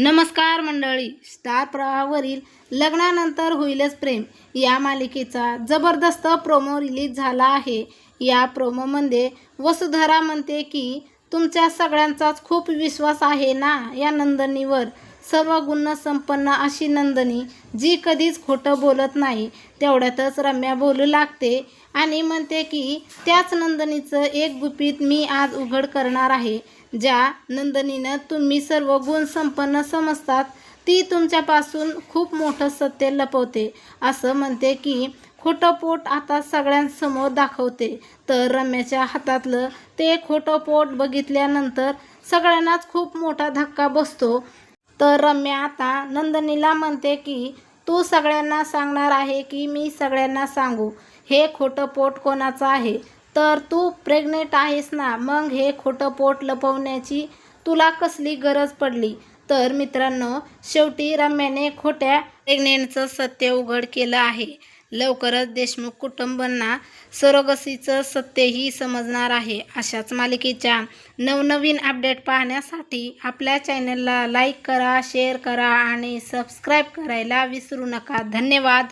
नमस्कार मंडळी. स्टार प्रवाहावरील लग्नानंतर होईलच प्रेम या मालिकेचा जबरदस्त प्रोमो रिलीज झाला आहे. या प्रोमोमध्ये वसुधरा म्हणते की तुमच्या सगळ्यांचाच खूप विश्वास आहे ना या नंदिनीवर. सर्व गुणसंपन्न अशी नंदिनी जी कधीच खोटं बोलत नाही. तेवढ्यातच रम्या बोलू लागते आणि म्हणते की त्याच नंदिनीचं एक गुपित मी आज उघड करणार आहे. ज्या नंदिनीनं तुम्ही सर्व गुण संपन्न समजतात ती तुमच्यापासून खूप मोठं सत्य लपवते. असं म्हणते की खोटं पोट आता सगळ्यांसमोर दाखवते. तर रम्याच्या हातातलं ते खोटं पोट बघितल्यानंतर सगळ्यांनाच खूप मोठा धक्का बसतो. तर रम्या आता नंदिनीला म्हणते की तू सगळ्यांना सांगणार आहे की मी सगळ्यांना सांगू हे खोटं पोट कोणाचं आहे. तर तू प्रेग्नेंट आहेस ना, मग हे खोटं पोट लपवण्याची तुला कसली गरज पडली. तर मित्रांनो, शेवटी रम्याने खोट्या प्रेग्नेंटचं सत्य उघड केलं आहे. लवकरच देशमुख कुटुंबांना सरोगसीचं सत्यही समजणार आहे. अशाच मालिकेच्या नवनवीन अपडेट पाहण्यासाठी आपल्या चॅनलला लाईक करा, शेअर करा आणि सबस्क्राईब करायला विसरू नका. धन्यवाद.